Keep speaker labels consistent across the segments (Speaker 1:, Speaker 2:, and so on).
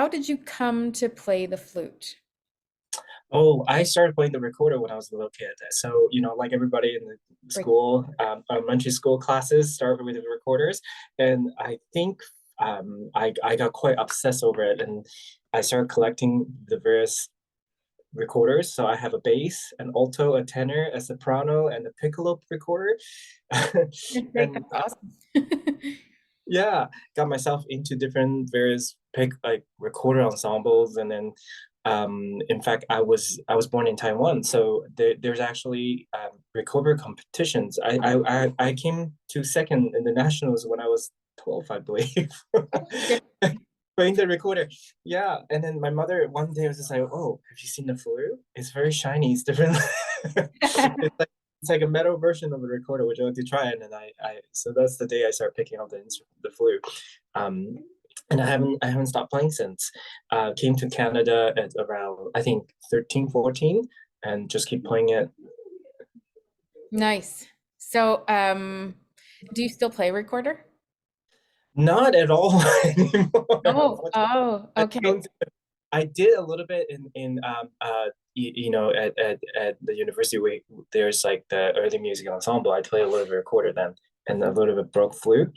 Speaker 1: how did you come to play the flute?
Speaker 2: Oh, I started playing the recorder when I was a little kid. So, like everybody in the
Speaker 1: Right.
Speaker 2: school, elementary school classes started with the recorders. And I think I got quite obsessed over it. And I started collecting the various recorders. So I have a bass, an alto, a tenor, a soprano, and a piccolo recorder.
Speaker 1: Great,
Speaker 2: And
Speaker 1: that's awesome.
Speaker 2: yeah, got myself into different various pick like recorder ensembles, and then in fact I was born in Taiwan, so there's actually recorder competitions. I came to second in the nationals when I was 12, I believe. Playing the recorder. Yeah, and then my mother one day was just like, "Oh, have you seen the flute? It's very shiny. It's different." It's like a metal version of the recorder. Would you like to try it? And so that's the day I started picking up the flute. Um, and I haven't stopped playing since. Came to Canada at around I think 13, 14, and just keep playing it.
Speaker 1: Nice. So, do you still play recorder?
Speaker 2: Not at all anymore,
Speaker 1: Oh,
Speaker 2: unfortunately.
Speaker 1: oh,
Speaker 2: I
Speaker 1: okay.
Speaker 2: don't I did a little bit at the university where there's like the early music ensemble. I played a little bit of recorder then and a little bit broke flute.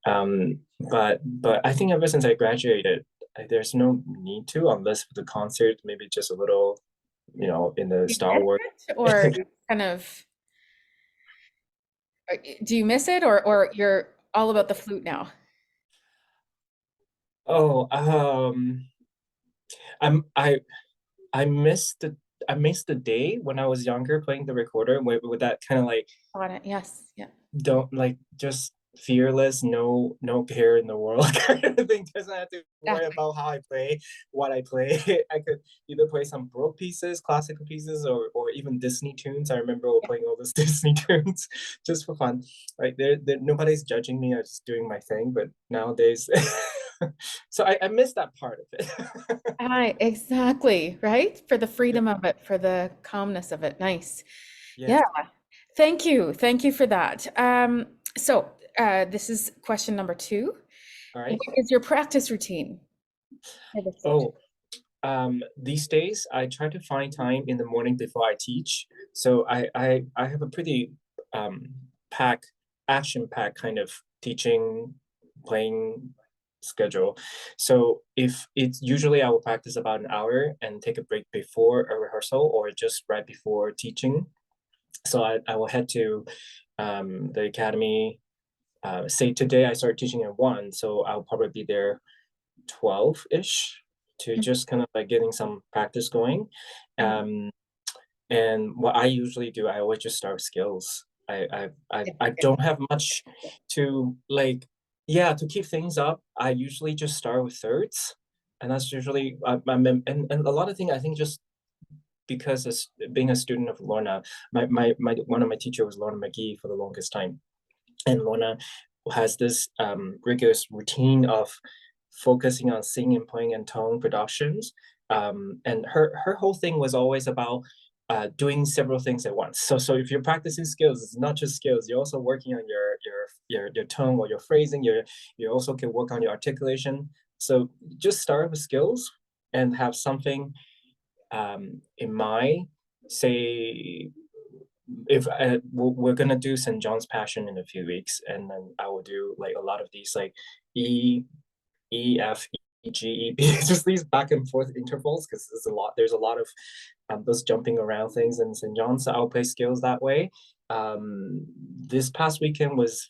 Speaker 2: But I think ever since I graduated, there's no need to unless for the concert, maybe just a little, in the
Speaker 1: Do you
Speaker 2: Star
Speaker 1: miss
Speaker 2: Wars.
Speaker 1: it, or kind of, do you miss it, or you're all about the flute now?
Speaker 2: Oh, I'm I missed the I missed the day when I was younger playing the recorder with that kind of like
Speaker 1: On it, yes, yeah.
Speaker 2: don't like just fearless, no care in the world kind of thing. Doesn't have to worry
Speaker 1: Exactly.
Speaker 2: about how I play, what I play. I could either play some Baroque pieces, classical pieces, or even Disney tunes. I remember playing all those Disney tunes just for fun. Like there nobody's judging me. I'm just doing my thing. But nowadays, so I miss that part of it.
Speaker 1: Exactly, right? For the freedom of it, for the calmness of it. Nice. Yeah.
Speaker 2: Yes.
Speaker 1: Thank you. Thank you for that. This is question number two.
Speaker 2: All
Speaker 1: What
Speaker 2: right.
Speaker 1: is your practice routine for the flute?
Speaker 2: Oh, these days I try to find time in the morning before I teach. So I have a pretty um pack action pack kind of teaching playing schedule. So if it's usually I will practice about an hour and take a break before a rehearsal or just right before teaching. So I will head to the academy. Say today I start teaching at 1, so I'll probably be there 12-ish to just kind of like getting some practice going.
Speaker 1: Mhm.
Speaker 2: Um, and what I usually do, I always just start with skills. I don't have much to like, yeah, to keep things up. I usually just start with thirds, and that's usually and a lot of things I think just because as being a student of Lorna, my one of my teacher was Lorna McGee for the longest time, and Lorna has this rigorous routine of focusing on singing and playing and tone productions. And her whole thing was always about doing several things at once. So if you're practicing skills, it's not just skills. You're also working on your tone or your phrasing. You also can work on your articulation. So just start with skills and have something in mind. Say if we're gonna do St. John's Passion in a few weeks, and then I will do like a lot of these like E, E, F, E, G, E, B, just these back and forth intervals because there's a lot of those jumping around things in St. John's. So I'll play scales that way. This past weekend was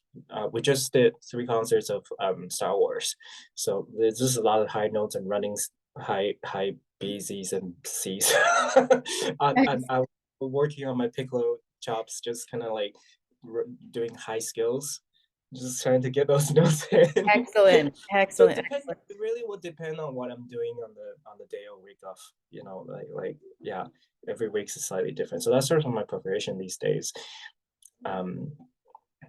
Speaker 2: we just did 3 concerts of Star Wars, so there's just a lot of high notes and running high B's and C's. And I was working on my piccolo chops, just kind of like doing high skills, just trying to get those notes in.
Speaker 1: Excellent,
Speaker 2: So it
Speaker 1: excellent,
Speaker 2: depends.
Speaker 1: excellent.
Speaker 2: It really would depend on what I'm doing on the day or week of. Like yeah, every week's is slightly different. So that's sort of my preparation these days. Um,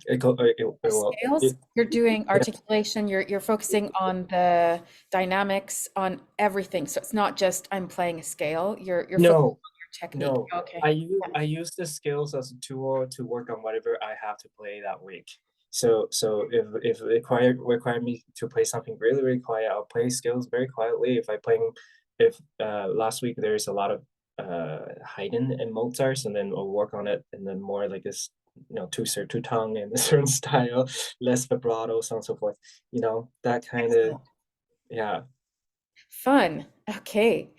Speaker 1: The
Speaker 2: will
Speaker 1: scales,
Speaker 2: it
Speaker 1: you're doing
Speaker 2: yeah.
Speaker 1: articulation, you're focusing on the dynamics, on everything. So it's not just I'm playing a scale, you're focusing
Speaker 2: No,
Speaker 1: on your technique.
Speaker 2: no.
Speaker 1: Okay.
Speaker 2: I use the skills as a tool to work on whatever I have to play that week. So if it require me to play something really, really quiet, I'll play scales very quietly. If last week there's a lot of Haydn and Mozart, and then we'll work on it, and then more like this, two tongue in a certain style, less vibrato, so on and so forth. That kind of,
Speaker 1: Excellent.
Speaker 2: yeah.
Speaker 1: Fun. Okay.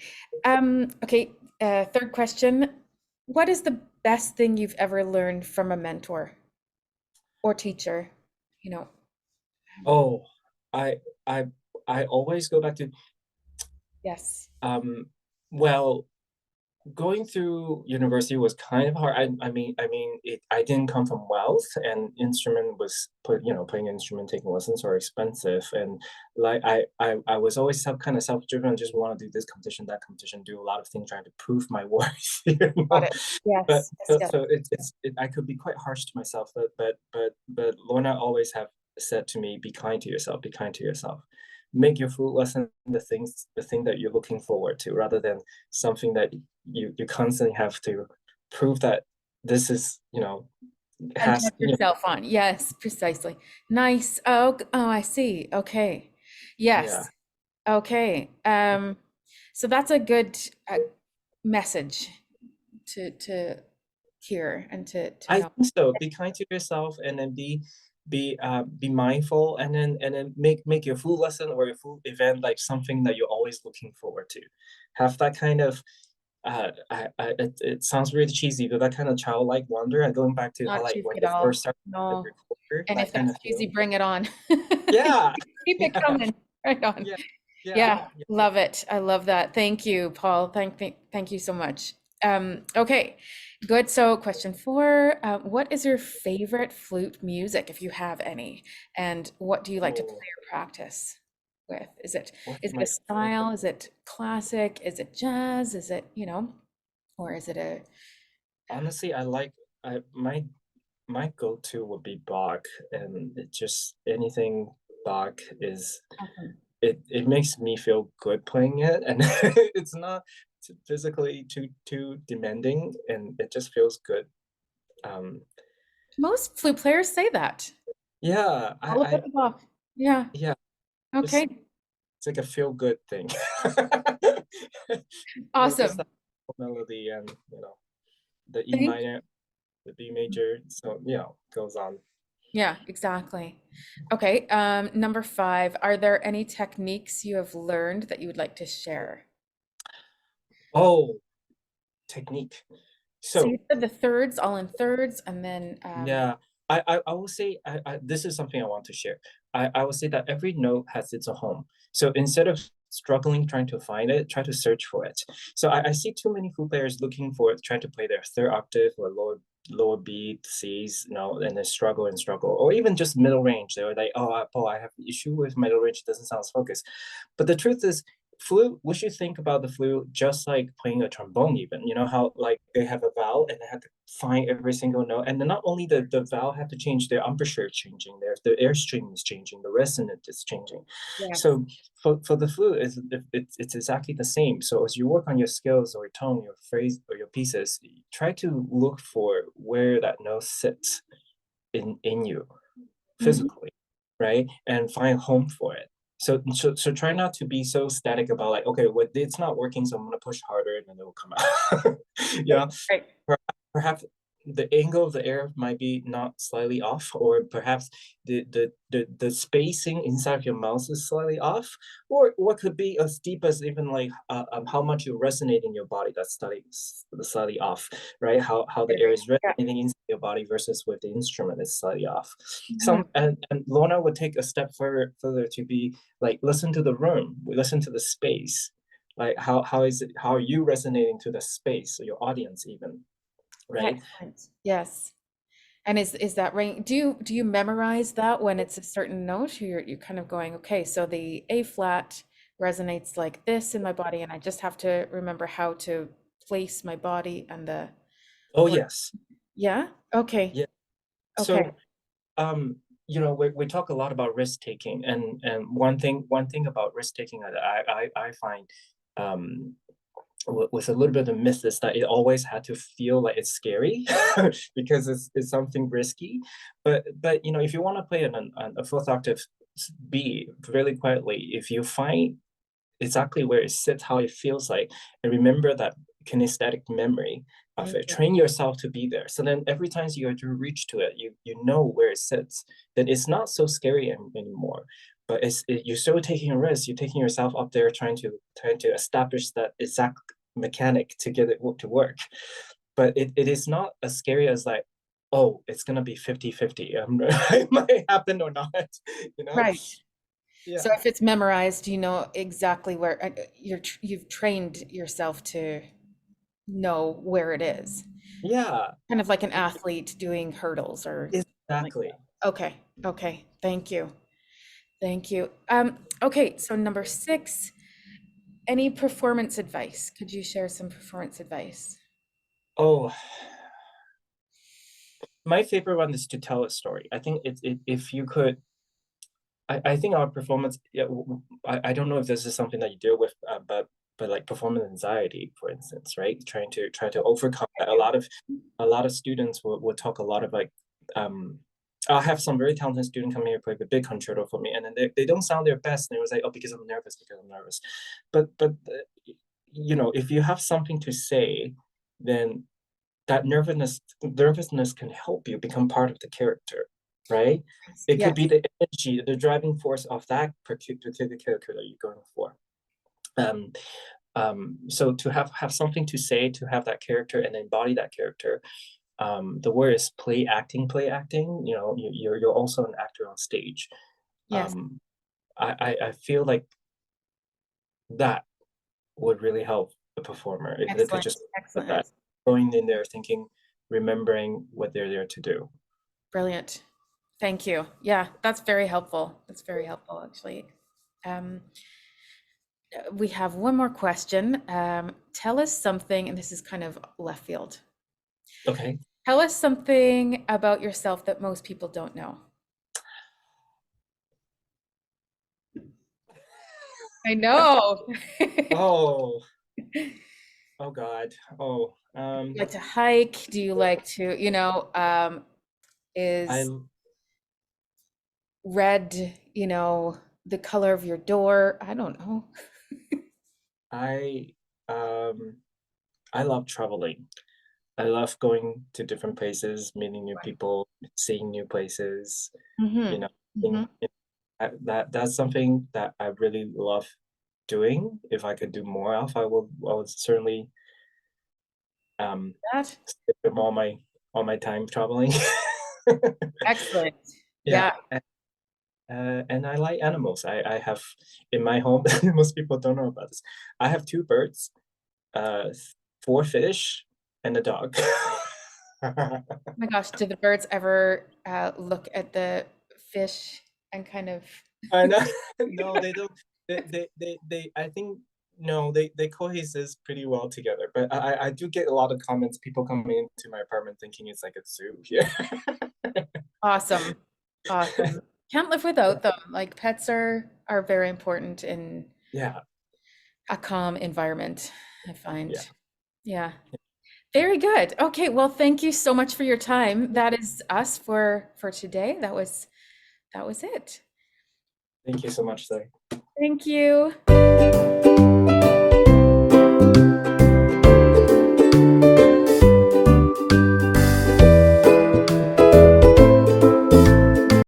Speaker 1: Okay. Third question. What is the best thing you've ever learned from a mentor or teacher? You know,
Speaker 2: Oh, I I I always go back to
Speaker 1: yes.
Speaker 2: um well, going through university was kind of hard. I didn't come from wealth, and instrument was playing an instrument, taking lessons are expensive, and like I was always kind of self-driven. Just want to do this competition, that competition, do a lot of things trying to prove my worth.
Speaker 1: Got it.
Speaker 2: But
Speaker 1: Yes. Yes. Yes.
Speaker 2: so I could be quite harsh to myself, but Lorna always have said to me, be kind to yourself, be kind to yourself. Make your flute lesson the thing that you're looking forward to, rather than something that you constantly have to prove that this is
Speaker 1: And
Speaker 2: has
Speaker 1: check yourself on. Yes, precisely. Nice. Oh, oh, I see. Okay.
Speaker 2: yeah.
Speaker 1: Yes. Okay. So that's a good message to hear and to
Speaker 2: I
Speaker 1: know.
Speaker 2: think so. Be kind to yourself, and then be mindful, and then make your full lesson or your full event like something that you're always looking forward to. Have that kind of it sounds really cheesy, but that kind of childlike wonder, and going back to how
Speaker 1: Not
Speaker 2: like
Speaker 1: cheesy
Speaker 2: when
Speaker 1: at
Speaker 2: you
Speaker 1: all.
Speaker 2: first started the
Speaker 1: No.
Speaker 2: recorder,
Speaker 1: And if
Speaker 2: that kind
Speaker 1: that's
Speaker 2: of
Speaker 1: cheesy,
Speaker 2: feel.
Speaker 1: bring it on.
Speaker 2: Yeah,
Speaker 1: Keep it
Speaker 2: yeah,
Speaker 1: coming. Right on.
Speaker 2: yeah, yeah,
Speaker 1: Yeah, love it. I love that. Thank you, Paul. Thank you so much. Okay, good. So question 4, what is your favorite flute music, if you have any? And what do you like to play
Speaker 2: Oh,
Speaker 1: or practice with? Is it
Speaker 2: what's
Speaker 1: is it a
Speaker 2: my favorite?
Speaker 1: style? Is it classic? Is it jazz? Is it, or is it a
Speaker 2: Honestly, I like I my go-to would be Bach, and it just anything Bach is
Speaker 1: awesome.
Speaker 2: it makes me feel good playing it, and it's not physically too demanding, and it just feels good. Um,
Speaker 1: Most flute players say that.
Speaker 2: yeah,
Speaker 1: All about the bach. Yeah.
Speaker 2: yeah, just
Speaker 1: Okay.
Speaker 2: it's like a feel good thing. Just
Speaker 1: Awesome.
Speaker 2: that melody, and the E
Speaker 1: Thank
Speaker 2: minor, the B major, so goes on.
Speaker 1: Yeah, exactly. Okay, number 5, are there any techniques you have learned that you would like to share?
Speaker 2: Oh, technique.
Speaker 1: So you
Speaker 2: So
Speaker 1: said the thirds, all in thirds, and then
Speaker 2: yeah, I will say this is something I want to share. I will say that every note has its own home. So instead of struggling trying to find it, try to search for it. So I see too many flute players looking for it, trying to play their third octave or lower B, C's, and then struggle and struggle, or even just middle range. They were like, oh, Paul, I have an issue with middle range. It doesn't sound as focused. But the truth is, flute, we should think about the flute just like playing a trombone. Even how like they have a vowel and they have to find every single note, and then not only the vowel have to change, their embouchure is changing, the airstream is changing, the resonant is changing.
Speaker 1: yes.
Speaker 2: So for the flute, it's exactly the same. So as you work on your skills or your tone, your phrase, or your pieces, try to look for where that note sits in you
Speaker 1: Mhm.
Speaker 2: physically, right? And find home for it. So try not to be so static about like, okay, well, it's not working, so I'm gonna push harder and then it will come out.
Speaker 1: Right,
Speaker 2: Yeah,
Speaker 1: right.
Speaker 2: perhaps the angle of the air might be not slightly off, or perhaps the spacing inside of your mouth is slightly off, or what could be as deep as even like how much you resonate in your body, that's slightly off, right? How the air
Speaker 1: Very.
Speaker 2: is
Speaker 1: Yeah.
Speaker 2: resonating inside your body versus with the instrument is slightly off.
Speaker 1: Mhm.
Speaker 2: And Lorna would take a step further to be like, listen to the room, listen to the space, like how are you resonating to the space, or your audience even, right?
Speaker 1: Excellent. Yes. And is that right? Do you memorize that when it's a certain note? You're kind of going, okay, so the A flat resonates like this in my body, and I just have to remember how to place my body and the
Speaker 2: Oh
Speaker 1: or
Speaker 2: yes,
Speaker 1: yeah? Okay.
Speaker 2: yeah.
Speaker 1: Okay.
Speaker 2: So we talk a lot about risk taking, and one thing about risk taking that I find um with a little bit of myth is that it always had to feel like it's scary because it's something risky. But you know, if you want to play a fourth octave B really quietly, if you find exactly where it sits, how it feels like, and remember that kinesthetic memory of
Speaker 1: Thank
Speaker 2: it.
Speaker 1: you.
Speaker 2: Train yourself to be there. So then every time you have to reach to it, you know where it sits. Then it's not so scary anymore. But you're still taking a risk. You're taking yourself up there, trying to establish that exact mechanic to get it to work. But it is not as scary as like, oh, it's gonna be 50-50. It might happen or not, you know?
Speaker 1: Right.
Speaker 2: Yeah.
Speaker 1: So if it's memorized, you know exactly where you've trained yourself to know where it is.
Speaker 2: Yeah,
Speaker 1: Kind of like an athlete doing hurdles or something like
Speaker 2: exactly.
Speaker 1: that. Okay. Okay. Thank you. Thank you. Okay, so number 6, any performance advice? Could you share some performance advice?
Speaker 2: Oh, my favorite one is to tell a story. I think if you could, I think our performance. Yeah, I don't know if this is something that you deal with, but like performance anxiety, for instance, right? Trying to overcome that. A lot of students will talk a lot of like, um, I have some very talented student come here play the big concerto for me, and then they don't sound their best, and it was like, oh, because I'm nervous. But you know, if you have something to say, then that nervousness can help you become part of the character, right? It could be
Speaker 1: Yes.
Speaker 2: the energy, the driving force of that particular character that you're going for. Um, so to have something to say, to have that character and embody that character. The word is play acting. You know, you're also an actor on stage.
Speaker 1: Yes.
Speaker 2: Um, I feel like that would really help the performer if they could
Speaker 1: Excellent.
Speaker 2: just put that
Speaker 1: Excellent.
Speaker 2: going in there, thinking, remembering what they're there to do.
Speaker 1: Brilliant. Thank you. Yeah, that's very helpful. That's very helpful, actually. Um, we have one more question. Tell us something, and this is kind of left field.
Speaker 2: Okay.
Speaker 1: Tell us something about yourself that most people don't know. I know.
Speaker 2: Oh, oh God. Oh,
Speaker 1: Like to hike? Do you like to,
Speaker 2: I,
Speaker 1: is red, the color of your door? I don't know.
Speaker 2: I, um, I love traveling. I love going to different places, meeting new people, seeing new places. You
Speaker 1: Mm-hmm.
Speaker 2: know,
Speaker 1: Mm-hmm.
Speaker 2: that's something that I really love doing. If I could do more of, I would certainly
Speaker 1: That
Speaker 2: spend all my time traveling.
Speaker 1: excellent.
Speaker 2: Yeah,
Speaker 1: Yeah.
Speaker 2: and I like animals. I have in my home. Most people don't know about this. I have 2 birds, 4 fish, and a dog.
Speaker 1: Oh my gosh, do the birds ever look at the fish and kind of
Speaker 2: I know. No, they don't. They I think no, they coexist pretty well together. But I do get a lot of comments. People coming into my apartment thinking it's like a zoo here.
Speaker 1: awesome. Awesome. Can't live without them. Like pets are very important in
Speaker 2: Yeah,
Speaker 1: a calm environment, I find.
Speaker 2: yeah.
Speaker 1: Yeah. Very good. Okay, well, thank you so much for your time. That is us for today. That was it.
Speaker 2: Thank you so much, Zoe.
Speaker 1: Thank you.